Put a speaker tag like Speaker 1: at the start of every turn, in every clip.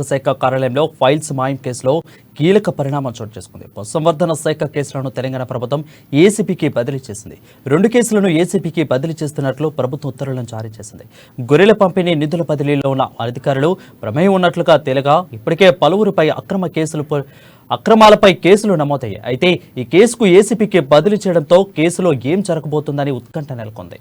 Speaker 1: శాఖ కార్యాలయంలో ఫైల్స్ మాయం కేసులో కీలక పరిణామం చోటు చేసుకుంది. పశుసంవర్ధన శాఖ కేసులను తెలంగాణ ప్రభుత్వం ఏసీబీకి బదిలీ చేసింది. 2 కేసులను ఏసీబీకి బదిలీ చేస్తున్నట్లు ప్రభుత్వం ఉత్తర్వులను జారీ చేసింది. గొర్రెల పంపిణీ నిధుల బదిలీలో ఉన్న అధికారులు ప్రమేయం ఉన్నట్లుగా తేలగా ఇప్పటికే పలువురిపై అక్రమాలపై కేసులు నమోదయ్యాయి. అయితే ఈ కేసుకు ఏసీబీకి బదిలీ చేయడంతో కేసులో ఏం జరగబోతుందని ఉత్కంఠ నెలకొంది.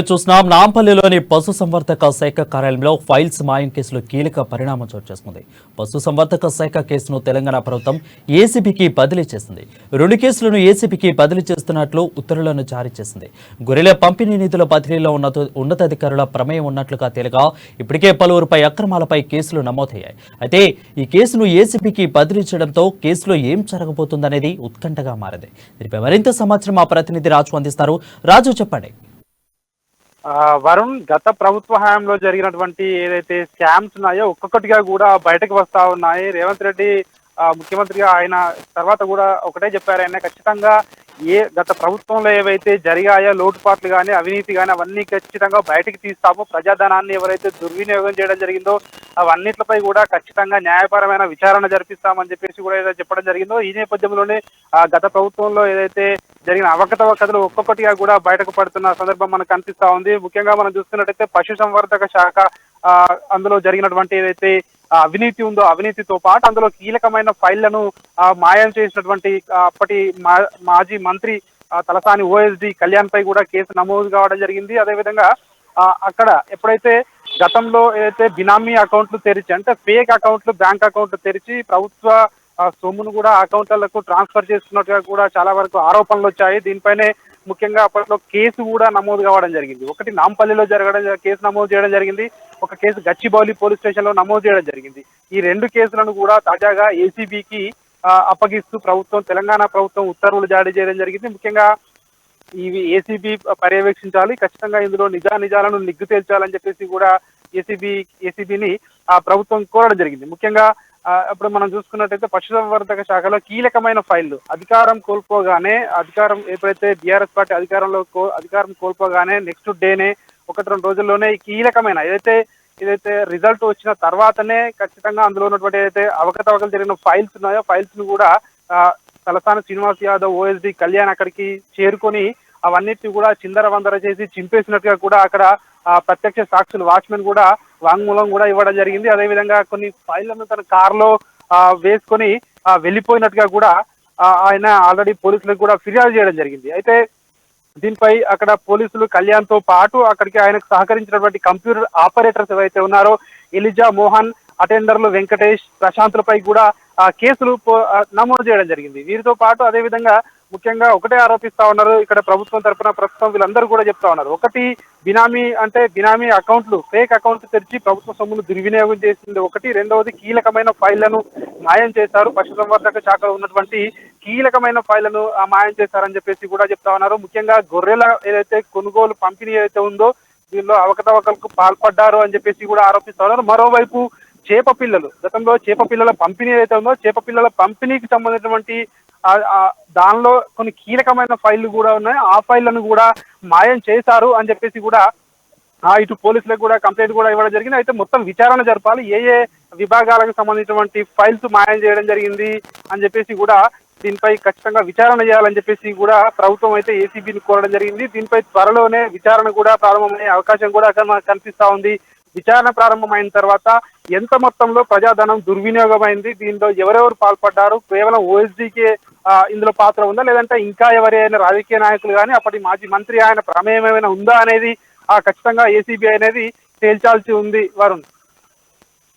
Speaker 1: చూస్తున్నాం నాంపల్లిలోని పశుసంవర్ధక శాఖ కార్యాలయంలో ఫైల్స్ మాయం కేసులో కీలక పరిణామం చోటు చేసుకుంది. పశుసంవర్ధక శాఖ కేసును తెలంగాణ ప్రభుత్వం ఏసీబీకి బదిలీ చేసింది. 2 కేసులను ఏసీబీకి బదిలీ చేస్తున్నట్లు ఉత్తర్వులను జారీ చేసింది. గొర్రెల పంపిణీ నిధుల బదిలీలో ఉన్నతాధికారుల ప్రమేయం ఉన్నట్లుగా తేలగా ఇప్పటికే పలువురిపై అక్రమాలపై కేసులు నమోదయ్యాయి. అయితే ఈ కేసును ఏసీబీకి బదిలీ చేయడంతో కేసులో ఏం జరగబోతుందనేది ఉత్కంఠగా మారింది. దీనిపై మరింత సమాచారం మా ప్రతినిధి రాజు అందిస్తారు. రాజు, చెప్పండి.
Speaker 2: వరుణ్, గత ప్రభుత్వ హయాంలో జరిగినటువంటి ఏదైతే స్కామ్స్ ఉన్నాయో ఒక్కొక్కటిగా కూడా బయటకు వస్తా ఉన్నాయి. రేవంత్ రెడ్డి ముఖ్యమంత్రిగా ఆయన తర్వాత కూడా ఒకటే చెప్పారు, ఆయన ఖచ్చితంగా గత ప్రభుత్వంలో ఏవైతే జరిగాయో లోటుపాట్లు కానీ అవినీతి కానీ అవన్నీ ఖచ్చితంగా బయటకు తీస్తాము. ప్రజాధనాన్ని ఎవరైతే దుర్వినియోగం చేయడం జరిగిందో అవన్నిటిపై కూడా ఖచ్చితంగా న్యాయపరమైన విచారణ జరిపిస్తామని చెప్పేసి కూడా ఏదైతే చెప్పడం జరిగిందో, ఈ నేపథ్యంలోనే గత ప్రభుత్వంలో ఏదైతే జరిగిన అవకతవకలు ఒక్కొక్కటిగా కూడా బయటకు పడుతున్న సందర్భం మనకు కనిపిస్తా ఉంది. ముఖ్యంగా మనం చూసుకున్నట్టయితే పశుసంవర్ధక శాఖ అందులో జరిగినటువంటి ఏదైతే అవినీతి ఉందో అవినీతితో పాటు అందులో కీలకమైన ఫైళ్లను మాయం చేసినటువంటి అప్పటి మాజీ మంత్రి తలసాని ఓఎస్డి కళ్యాణ్ పై కూడా కేసు నమోదు కావడం జరిగింది. అదేవిధంగా అక్కడ ఎప్పుడైతే గతంలో ఏదైతే బినామీ అకౌంట్లు తెరిచి అంటే ఫేక్ అకౌంట్లు బ్యాంక్ అకౌంట్లు తెరిచి ప్రభుత్వ సొమ్మును కూడా అకౌంట్లకు ట్రాన్స్ఫర్ చేసుకున్నట్టుగా కూడా చాలా వరకు ఆరోపణలు వచ్చాయి. దీనిపైనే ముఖ్యంగా అప్పట్లో కేసు కూడా నమోదు కావడం జరిగింది. ఒకటి నాంపల్లిలో కేసు నమోదు చేయడం జరిగింది, ఒక కేసు గచ్చిబౌలి పోలీస్ స్టేషన్ లో నమోదు చేయడం జరిగింది. ఈ 2 కేసులను కూడా తాజాగా ఏసీబీకి అప్పగిస్తూ తెలంగాణ ప్రభుత్వం ఉత్తర్వులు జారీ చేయడం జరిగింది. ముఖ్యంగా ఇవి ఏసీబీ పర్యవేక్షించాలి, ఖచ్చితంగా ఇందులో నిజాలను నిగ్గు తేల్చాలని చెప్పేసి కూడా ఏసీబీని ప్రభుత్వం కోరడం జరిగింది. ముఖ్యంగా ఇప్పుడు మనం చూసుకున్నట్టయితే పశుసంవర్ధక శాఖలో కీలకమైన ఫైళ్లు అధికారం ఎప్పుడైతే బీఆర్ఎస్ పార్టీ అధికారం కోల్పోగానే నెక్స్ట్ డేనే 1-2 రోజుల్లోనే కీలకమైన ఏదైతే రిజల్ట్ వచ్చిన తర్వాతనే ఖచ్చితంగా అందులో ఉన్నటువంటి ఏదైతే అవకతవకలు జరిగిన ఫైల్స్ ఉన్నాయో ఫైల్స్ ను కూడా తలసాని శ్రీనివాస్ యాదవ్ ఓఎస్డి కళ్యాణ్ అక్కడికి చేరుకొని అవన్నిటిని కూడా చిందరవందర చేసి చింపేసినట్టుగా కూడా అక్కడ ప్రత్యక్ష సాక్షులు వాచ్మెన్ కూడా వాంగ్మూలం కూడా ఇవ్వడం జరిగింది. అదేవిధంగా కొన్ని ఫైళ్లను తన కారులో వేసుకొని వెళ్ళిపోయినట్టుగా కూడా ఆయన ఆల్రెడీ పోలీసులకు కూడా ఫిర్యాదు చేయడం జరిగింది. అయితే దీనిపై అక్కడ పోలీసులు కళ్యాణ్ తో పాటు అక్కడికి ఆయనకు సహకరించినటువంటి కంప్యూటర్ ఆపరేటర్స్ ఏవైతే ఉన్నారో ఎలిజా, మోహన్, అటెండర్లు వెంకటేష్, ప్రశాంత్లపై కూడా కేసులు నమోదు చేయడం జరిగింది. వీరితో పాటు అదేవిధంగా ముఖ్యంగా ఒకటే ఆరోపిస్తా ఉన్నారు ఇక్కడ ప్రభుత్వం తరఫున ప్రస్తుతం వీళ్ళందరూ కూడా చెప్తా ఉన్నారు. ఒకటి బినామీ అకౌంట్లు ఫేక్ అకౌంట్లు తెరిచి ప్రభుత్వ సొమ్మును దుర్వినియోగం చేసింది ఒకటి, రెండవది కీలకమైన ఫైళ్లను మాయం చేశారు, పశుసంవర్ధక శాఖలో ఉన్నటువంటి కీలకమైన ఫైళ్లను మాయం చేశారని చెప్పేసి కూడా చెప్తా ఉన్నారు. ముఖ్యంగా గొర్రెల ఏదైతే కొనుగోలు పంపిణీ ఏదైతే ఉందో దీనిలో అవకతవకలకు పాల్పడ్డారు అని చెప్పేసి కూడా ఆరోపిస్తా ఉన్నారు. మరోవైపు చేప పిల్లలు, గతంలో చేప పిల్లల పంపిణీ ఏదైతే ఉందో చేప పిల్లల పంపిణీకి సంబంధించినటువంటి దానిలో కొన్ని కీలకమైన ఫైళ్లు కూడా ఉన్నాయి. ఆ ఫైళ్లను కూడా మాయం చేశారు అని చెప్పేసి కూడా ఇటు పోలీసులకు కూడా కంప్లైంట్ కూడా ఇవ్వడం జరిగింది. అయితే మొత్తం విచారణ జరపాలి, ఏ ఏ విభాగాలకు సంబంధించినటువంటి ఫైల్స్ మాయం చేయడం జరిగింది అని చెప్పేసి కూడా దీనిపై ఖచ్చితంగా విచారణ చేయాలని చెప్పేసి కూడా ప్రభుత్వం అయితే ఏసీబీని కోరడం జరిగింది. దీనిపై త్వరలోనే విచారణ కూడా ప్రారంభమయ్యే అవకాశం కూడా మనకు కనిపిస్తా ఉంది. విచారణ ప్రారంభమైన తర్వాత ఎంత మొత్తంలో ప్రజాధనం దుర్వినియోగమైంది, దీనిలో ఎవరెవరు పాల్పడ్డారు, కేవలం ఓఎస్డీకే ఇందులో పాత్ర ఉందా, లేదంటే ఇంకా ఎవరైనా రాజకీయ నాయకులు కానీ అప్పటి మాజీ మంత్రి ఆయన ప్రమేయం ఏమైనా ఉందా అనేది ఖచ్చితంగా ఏసీబీ అనేది తేల్చాల్సి ఉంది వరుణ్.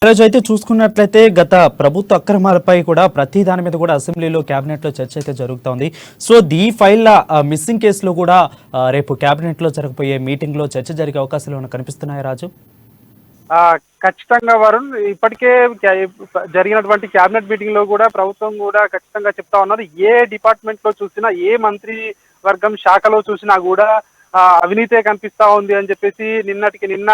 Speaker 1: ఈరోజు అయితే చూసుకున్నట్లయితే గత ప్రభుత్వ అక్రమాలపై కూడా ప్రతి దాని మీద కూడా అసెంబ్లీలో కేబినెట్ లో చర్చ అయితే జరుగుతోంది. సో ఈ ఫైల్ మిస్సింగ్ కేసులో కూడా రేపు కేబినెట్ లో జరగబోయే మీటింగ్ లో చర్చ జరిగే అవకాశాలు ఏమైనా కనిపిస్తున్నాయా రాజు?
Speaker 2: ఖచ్చితంగా వరుణ్, ఇప్పటికే జరిగినటువంటి కేబినెట్ మీటింగ్ లో కూడా ప్రభుత్వం కూడా ఖచ్చితంగా చెప్తా ఉన్నారు, ఏ డిపార్ట్మెంట్ లో చూసినా, ఏ మంత్రి వర్గం శాఖలో చూసినా కూడా అవినీతే కనిపిస్తా ఉంది అని చెప్పేసి నిన్నటికి నిన్న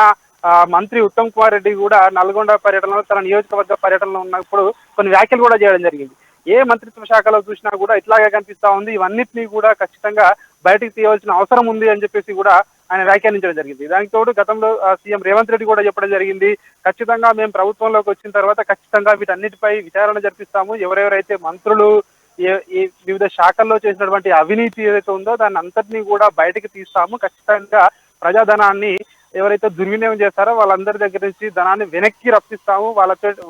Speaker 2: మంత్రి ఉత్తమ్ కుమార్ రెడ్డి కూడా నల్గొండ పర్యటనలో, తన నియోజకవర్గ పర్యటనలో ఉన్నప్పుడు కొన్ని వ్యాఖ్యలు కూడా చేయడం జరిగింది. ఏ మంత్రిత్వ శాఖలో చూసినా కూడా ఇట్లాగే కనిపిస్తా ఉంది, ఇవన్నిటినీ కూడా ఖచ్చితంగా బయటకు తీయవలసిన అవసరం ఉంది అని చెప్పేసి కూడా ఆయన వ్యాఖ్యానించడం జరిగింది. దానికి తోడు గతంలో సీఎం రేవంత్ రెడ్డి కూడా చెప్పడం జరిగింది, ఖచ్చితంగా మేము ప్రభుత్వంలోకి వచ్చిన తర్వాత ఖచ్చితంగా వీటన్నిటిపై విచారణ జరిపిస్తాము, ఎవరెవరైతే మంత్రులు వివిధ శాఖల్లో చేసినటువంటి అవినీతి ఏదైతే ఉందో దాన్ని అంతటినీ కూడా బయటకు తీస్తాము, ఖచ్చితంగా ప్రజాధనాన్ని ఎవరైతే దుర్వినియోగం చేస్తారో వాళ్ళందరి దగ్గర నుంచి ధనాన్ని వెనక్కి రప్పిస్తాము,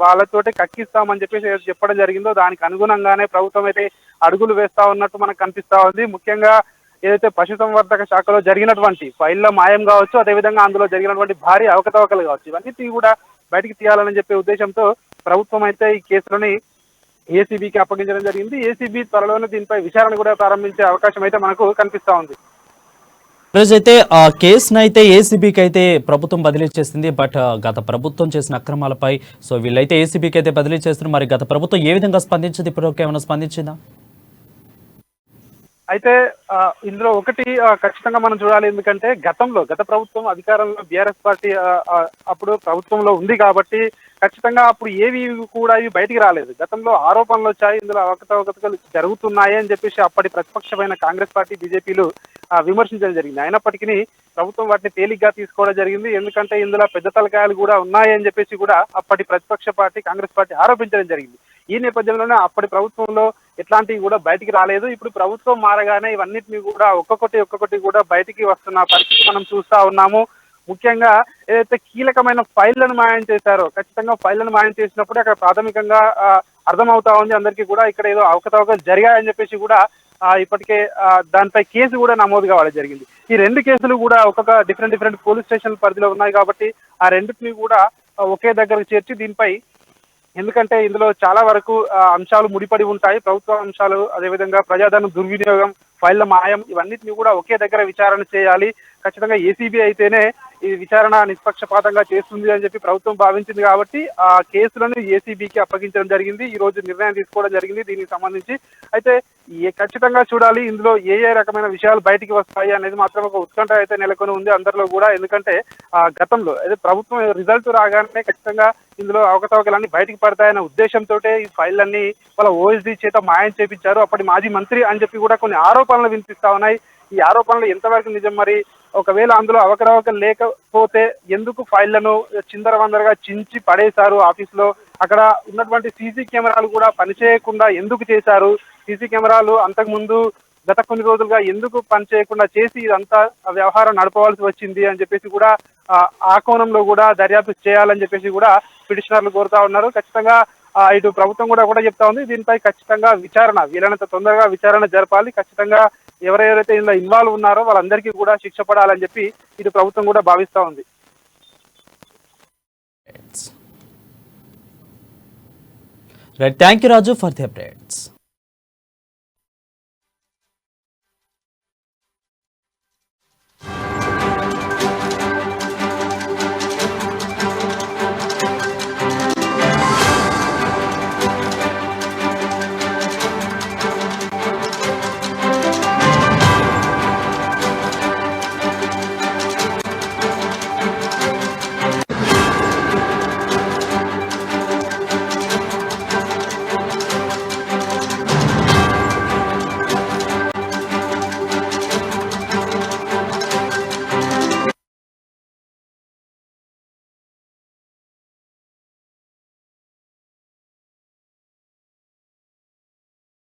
Speaker 2: వాళ్ళతోటి కక్కిస్తామని చెప్పేసి చెప్పడం జరిగిందో దానికి అనుగుణంగానే ప్రభుత్వం అయితే అడుగులు వేస్తా ఉన్నట్టు మనకు కనిపిస్తా ఉంది. ముఖ్యంగా ఏదైతే పశుసంవర్ధక శాఖలో జరిగినటువంటి ఫైళ్ల మాయం కావచ్చు, అదేవిధంగా అందులో జరిగినటువంటి భారీ అవకతవకలు కావచ్చు, ఇవన్నీ కూడా బయటికి తీయాలని చెప్పే ఉద్దేశంతో ప్రభుత్వం అయితే ఈ కేసులని ఏసీబీకి అప్పగించడం జరిగింది. ఏసీబీ త్వరలోనే దీనిపై విచారణ కూడా ప్రారంభించే అవకాశం అయితే మనకు కనిపిస్తా ఉంది.
Speaker 1: రోజైతే ఆ కేసును అయితే ఏసీబీకి అయితే ప్రభుత్వం బదిలీ చేసింది. బట్ గత ప్రభుత్వం చేసిన అక్రమాలపై సో వీళ్ళైతే ఏసీబీకి అయితే బదిలీ చేస్తున్నారు. మరి గత ప్రభుత్వం ఏ విధంగా స్పందించింది, ఇప్పటివరకు ఏమైనా స్పందించిందా?
Speaker 2: అయితే ఇందులో ఒకటి ఖచ్చితంగా మనం చూడాలి, ఎందుకంటే గత ప్రభుత్వం అధికారంలో బీఆర్ఎస్ పార్టీ అప్పుడు ప్రభుత్వంలో ఉంది కాబట్టి ఖచ్చితంగా అప్పుడు ఏవి కూడా ఇవి బయటికి రాలేదు. గతంలో ఆరోపణలు వచ్చాయి, ఇందులో అవకతవకలు జరుగుతున్నాయి అని చెప్పేసి అప్పటి ప్రతిపక్షమైన కాంగ్రెస్ పార్టీ, బీజేపీలు విమర్శించడం జరిగింది. అయినప్పటికీ ప్రభుత్వం వాటిని తేలిగ్గా తీసుకోవడం జరిగింది, ఎందుకంటే ఇందులో పెద్ద తలకాయలు కూడా ఉన్నాయని చెప్పేసి కూడా అప్పటి ప్రతిపక్ష పార్టీ కాంగ్రెస్ పార్టీ ఆరోపించడం జరిగింది. ఈ నేపథ్యంలోనే అప్పటి ప్రభుత్వంలో ఎట్లాంటివి కూడా బయటికి రాలేదు. ఇప్పుడు ప్రభుత్వం మారగానే ఇవన్నిటిని కూడా ఒక్కొక్కటి కూడా బయటికి వస్తున్న పరిస్థితి మనం చూస్తా ఉన్నాము. ముఖ్యంగా ఏదైతే కీలకమైన ఫైళ్లను మాయం చేశారో, ఖచ్చితంగా ఫైళ్లను మాయం చేసినప్పుడు అక్కడ ప్రాథమికంగా అర్థమవుతా ఉంది అందరికీ కూడా ఇక్కడ ఏదో అవకతవకలు జరిగాయని చెప్పేసి కూడా ఇప్పటికే దానిపై కేసు కూడా నమోదు కావడం జరిగింది. ఈ రెండు కేసులు కూడా ఒక్కొక్క డిఫరెంట్ పోలీస్ స్టేషన్ పరిధిలో ఉన్నాయి కాబట్టి ఆ రెండింటిని కూడా ఒకే దగ్గరకు చేర్చి దీనిపై, ఎందుకంటే ఇందులో చాలా వరకు అంశాలు ముడిపడి ఉంటాయి, ప్రభుత్వ అంశాలు, అదేవిధంగా ప్రజాధనం దుర్వినియోగం, ఫైళ్ల మాయం, ఇవన్నిటిని కూడా ఒకే దగ్గర విచారణ చేయాలి. ఖచ్చితంగా ఏసీబీ అయితేనే ఈ విచారణ నిష్పక్షపాతంగా చేస్తుంది అని చెప్పి ప్రభుత్వం భావించింది కాబట్టి ఆ కేసులను ఏసీబీకి అప్పగించడం జరిగింది. ఈ రోజు నిర్ణయం తీసుకోవడం జరిగింది దీనికి సంబంధించి. అయితే ఖచ్చితంగా చూడాలి ఇందులో ఏ రకమైన విషయాలు బయటికి వస్తాయి అనేది మాత్రం ఒక ఉత్కంఠ అయితే నెలకొని ఉంది అందరిలో కూడా. ఎందుకంటే గతంలో అదే ప్రభుత్వం రిజల్ట్ రాగానే ఖచ్చితంగా ఇందులో అవకతవకలన్నీ బయటికి పడతాయన్న ఉద్దేశంతో ఈ ఫైళ్లన్నీ వాళ్ళ ఓఎస్డీ చేత మాయం చేపించారు అప్పటి మాజీ మంత్రి అని చెప్పి కూడా కొన్ని ఆరోపణలు వినిపిస్తా ఉన్నాయి. ఈ ఆరోపణలు ఎంతవరకు నిజం, మరి ఒకవేళ అందులో అవకతవకలు లేకపోతే ఎందుకు ఫైళ్లను చిందరవందరగా చించి పడేశారు ఆఫీసులో, అక్కడ ఉన్నటువంటి సీసీ కెమెరాలు కూడా పనిచేయకుండా ఎందుకు చేశారు, సీసీ కెమెరాలు అంతకుముందు గత కొన్ని రోజులుగా ఎందుకు పనిచేయకుండా చేసి ఇదంతా వ్యవహారం నడపవలసి వచ్చింది అని చెప్పేసి కూడా ఆ కోణంలో కూడా దర్యాప్తు చేయాలని చెప్పేసి కూడా పిటిషనర్లు కోరుతా ఉన్నారు. ఖచ్చితంగా ఇటు ప్రభుత్వం కూడా చెప్తా ఉంది దీనిపై ఖచ్చితంగా విచారణ వీలైనంత తొందరగా విచారణ జరపాలి, ఖచ్చితంగా ఎవరెవరైతే ఇందులో ఇన్వాల్వ్ ఉన్నారో వాళ్ళందరికీ కూడా శిక్ష పడాలని చెప్పి ఇటు ప్రభుత్వం కూడా భావిస్తా ఉంది.
Speaker 1: Thank you Raju for the updates.